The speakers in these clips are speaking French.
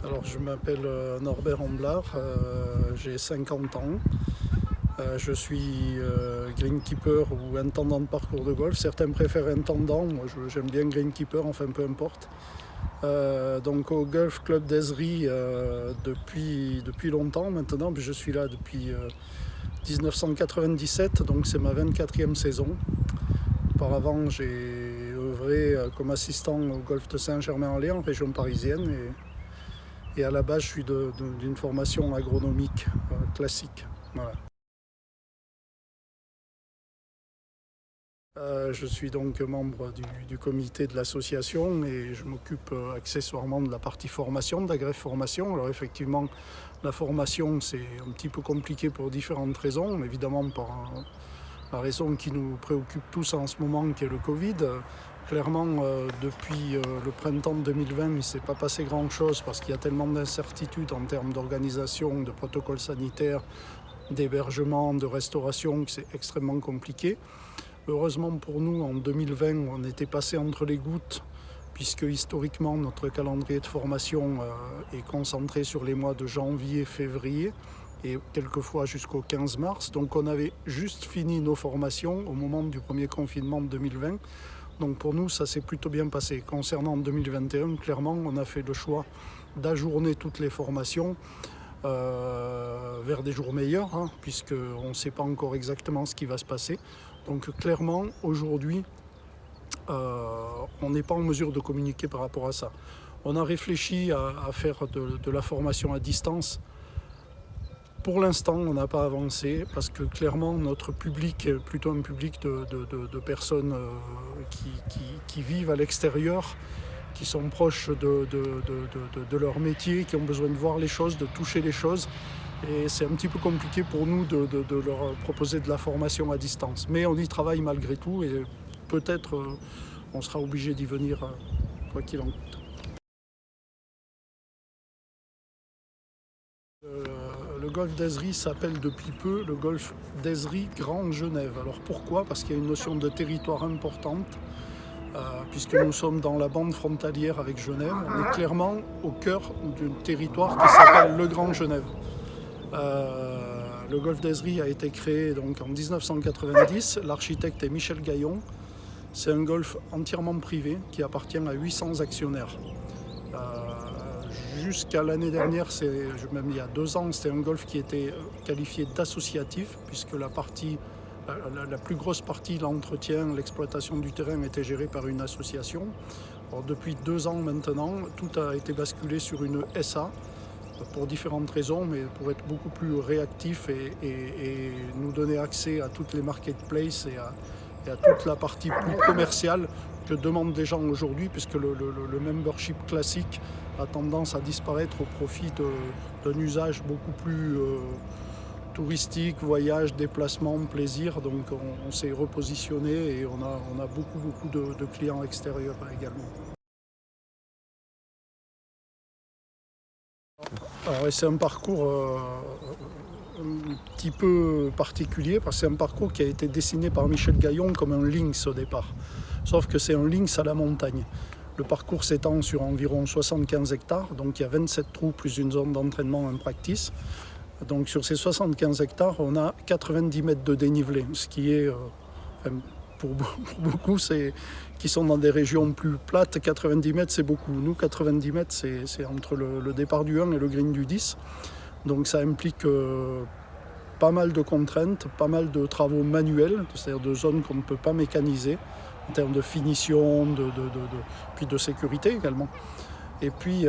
Alors je m'appelle Norbert Amblard, j'ai 50 ans. Je suis greenkeeper ou intendant de parcours de golf. Certains préfèrent intendant, moi j'aime bien greenkeeper, enfin peu importe. Donc au Golf Club d'Ezri depuis longtemps maintenant, je suis là depuis 1997, donc c'est ma 24e saison. Auparavant j'ai œuvré comme assistant au Golf de Saint-Germain-en-Laye en région parisienne et à la base je suis d'une formation agronomique classique. Voilà. Je suis donc membre du comité de l'association et je m'occupe accessoirement de la partie formation, de la formation. Alors effectivement, la formation c'est un petit peu compliqué pour différentes raisons, évidemment par la raison qui nous préoccupe tous en ce moment qui est le Covid. Clairement, depuis le printemps 2020, il ne s'est pas passé grand-chose parce qu'il y a tellement d'incertitudes en termes d'organisation, de protocoles sanitaires, d'hébergement, de restauration que c'est extrêmement compliqué. Heureusement pour nous, en 2020, on était passé entre les gouttes, puisque historiquement, notre calendrier de formation est concentré sur les mois de janvier, février, et quelquefois jusqu'au 15 mars. Donc on avait juste fini nos formations au moment du premier confinement de 2020. Donc pour nous, ça s'est plutôt bien passé. Concernant 2021, clairement, on a fait le choix d'ajourner toutes les formations vers des jours meilleurs, puisqu'on ne sait pas encore exactement ce qui va se passer. Donc clairement, aujourd'hui, on n'est pas en mesure de communiquer par rapport à ça. On a réfléchi à faire de la formation à distance. Pour l'instant, on n'a pas avancé parce que clairement, notre public est plutôt un public de personnes qui vivent à l'extérieur, qui sont proches de leur métier, qui ont besoin de voir les choses, de toucher les choses. Et c'est un petit peu compliqué pour nous de leur proposer de la formation à distance. Mais on y travaille malgré tout et peut-être on sera obligé d'y venir quoi qu'il en coûte. Le golf d'Ezri s'appelle depuis peu le golf d'Ezri Grand Genève. Alors pourquoi? Parce qu'il y a une notion de territoire importante. Puisque nous sommes dans la bande frontalière avec Genève, on est clairement au cœur d'un territoire qui s'appelle le Grand Genève. Le golf d'Ezri a été créé donc en 1990, l'architecte est Michel Gaillon. C'est un golf entièrement privé qui appartient à 800 actionnaires. Jusqu'à l'année dernière, même il y a 2 ans, c'était un golf qui était qualifié d'associatif, puisque la plus grosse partie, l'entretien, l'exploitation du terrain était gérée par une association. Alors, depuis 2 ans maintenant, tout a été basculé sur une SA pour différentes raisons, mais pour être beaucoup plus réactif et nous donner accès à toutes les marketplaces et à toute la partie plus commerciale que demandent les gens aujourd'hui, puisque le membership classique a tendance à disparaître au profit d'un usage beaucoup plus touristique, voyage, déplacement, plaisir. Donc on s'est repositionné et on a beaucoup de clients extérieurs également. Alors, c'est un parcours un petit peu particulier parce que c'est un parcours qui a été dessiné par Michel Gaillon comme un lynx au départ. Sauf que c'est un lynx à la montagne. Le parcours s'étend sur environ 75 hectares, donc il y a 27 trous plus une zone d'entraînement en practice. Donc sur ces 75 hectares, on a 90 mètres de dénivelé, ce qui est, pour beaucoup, qui sont dans des régions plus plates, 90 mètres c'est beaucoup. Nous, 90 mètres c'est entre le départ du 1 et le green du 10. Donc ça implique pas mal de contraintes, pas mal de travaux manuels, c'est-à-dire de zones qu'on ne peut pas mécaniser, en termes de finition, puis de sécurité également. Et puis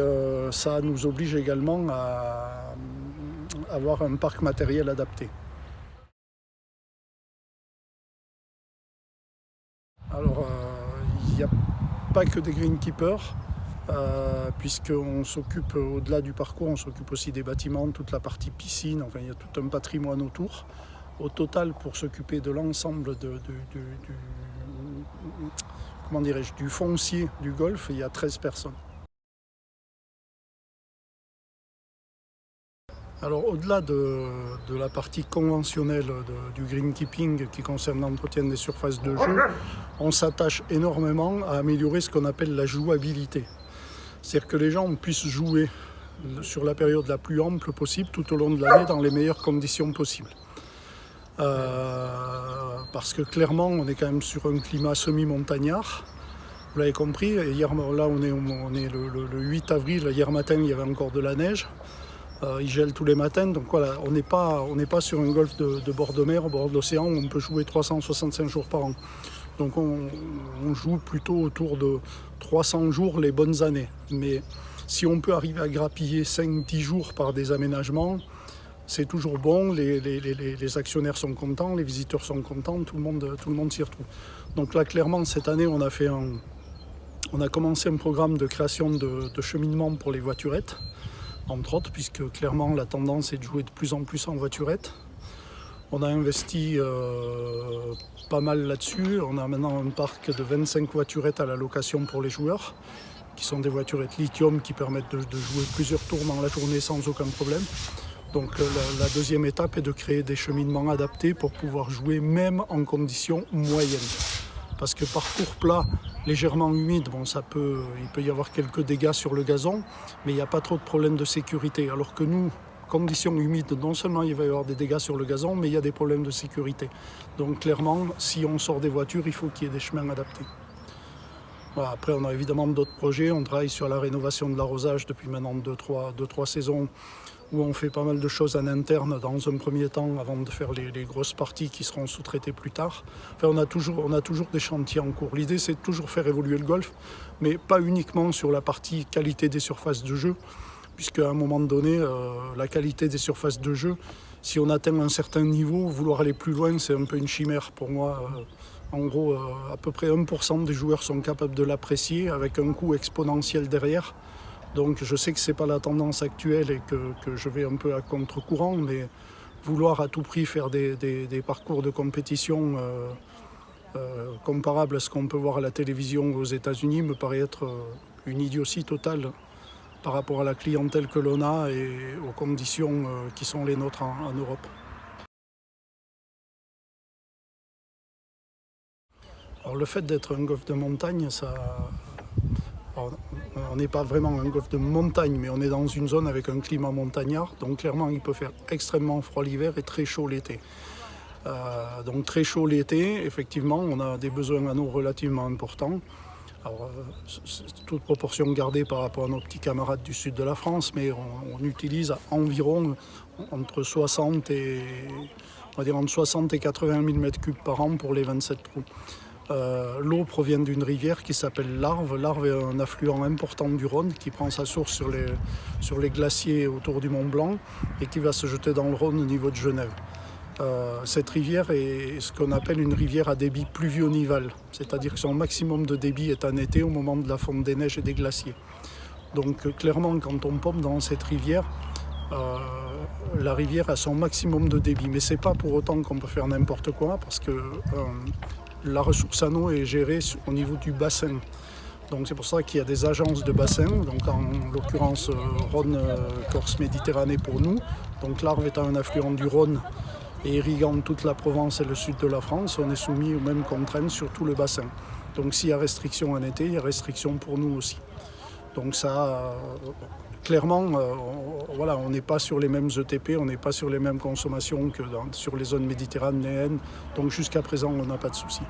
ça nous oblige également à avoir un parc matériel adapté. Alors il n'y a pas que des greenkeepers, puisqu'on s'occupe, au-delà du parcours, on s'occupe aussi des bâtiments, toute la partie piscine, enfin il y a tout un patrimoine autour. Au total, pour s'occuper de l'ensemble du foncier du golf, il y a 13 personnes. Alors au-delà de la partie conventionnelle du greenkeeping qui concerne l'entretien des surfaces de jeu, on s'attache énormément à améliorer ce qu'on appelle la jouabilité. C'est-à-dire que les gens puissent jouer sur la période la plus ample possible, tout au long de l'année, dans les meilleures conditions possibles. Parce que clairement, on est quand même sur un climat semi-montagnard. Vous l'avez compris, hier, là on est le 8 avril, hier matin il y avait encore de la neige. Il gèle tous les matins, donc voilà, on n'est pas sur un golfe de bord de mer, au bord de l'océan, où on peut jouer 365 jours par an. Donc on joue plutôt autour de 300 jours les bonnes années. Mais si on peut arriver à grappiller 5-10 jours par des aménagements, c'est toujours bon, les actionnaires sont contents, les visiteurs sont contents, tout le monde s'y retrouve. Donc là, clairement, cette année, on a commencé un programme de création de cheminement pour les voiturettes, entre autres, puisque clairement, la tendance est de jouer de plus en plus en voiturette. On a investi pas mal là-dessus. On a maintenant un parc de 25 voiturettes à la location pour les joueurs, qui sont des voiturettes lithium qui permettent de jouer plusieurs tours dans la journée sans aucun problème. Donc la deuxième étape est de créer des cheminements adaptés pour pouvoir jouer même en conditions moyennes. Parce que parcours plat, légèrement humide, bon, il peut y avoir quelques dégâts sur le gazon, mais il n'y a pas trop de problèmes de sécurité. Alors que nous, conditions humides, non seulement il va y avoir des dégâts sur le gazon, mais il y a des problèmes de sécurité. Donc clairement, si on sort des voitures, il faut qu'il y ait des chemins adaptés. Voilà, après, on a évidemment d'autres projets. On travaille sur la rénovation de l'arrosage depuis maintenant 2-3 saisons, où on fait pas mal de choses en interne dans un premier temps avant de faire les grosses parties qui seront sous-traitées plus tard. Enfin, on a toujours des chantiers en cours. L'idée, c'est de toujours faire évoluer le golf, mais pas uniquement sur la partie qualité des surfaces de jeu, puisqu'à un moment donné, la qualité des surfaces de jeu, si on atteint un certain niveau, vouloir aller plus loin, c'est un peu une chimère pour moi. En gros, à peu près 1% des joueurs sont capables de l'apprécier avec un coût exponentiel derrière. Donc je sais que ce n'est pas la tendance actuelle et que je vais un peu à contre-courant, mais vouloir à tout prix faire des parcours de compétition comparables à ce qu'on peut voir à la télévision aux États-Unis me paraît être une idiotie totale par rapport à la clientèle que l'on a et aux conditions qui sont les nôtres en Europe. Alors le fait d'être un golf de montagne, on n'est pas vraiment un golf de montagne, mais on est dans une zone avec un climat montagnard, donc clairement il peut faire extrêmement froid l'hiver et très chaud l'été. Donc très chaud l'été, effectivement, on a des besoins en eau relativement importants. Alors, toute proportion gardée par rapport à nos petits camarades du sud de la France, mais on utilise environ entre 60 et 80 000 m3 par an pour les 27 trous. L'eau provient d'une rivière qui s'appelle l'Arve. L'Arve est un affluent important du Rhône qui prend sa source sur les glaciers autour du Mont Blanc et qui va se jeter dans le Rhône au niveau de Genève. Cette rivière est ce qu'on appelle une rivière à débit pluvio-nival, c'est-à-dire que son maximum de débit est en été au moment de la fonte des neiges et des glaciers. Donc clairement, quand on pompe dans cette rivière, la rivière a son maximum de débit, mais c'est pas pour autant qu'on peut faire n'importe quoi, parce que la ressource en eau est gérée au niveau du bassin. Donc c'est pour ça qu'il y a des agences de bassin, donc en l'occurrence Rhône, Corse, Méditerranée pour nous. Donc l'Arve étant un affluent du Rhône et irriguant toute la Provence et le sud de la France, on est soumis aux mêmes contraintes sur tout le bassin. Donc s'il y a restriction en été, il y a restriction pour nous aussi. Donc ça, clairement, voilà, on n'est pas sur les mêmes ETP, on n'est pas sur les mêmes consommations que sur les zones méditerranéennes. Donc jusqu'à présent, on n'a pas de soucis.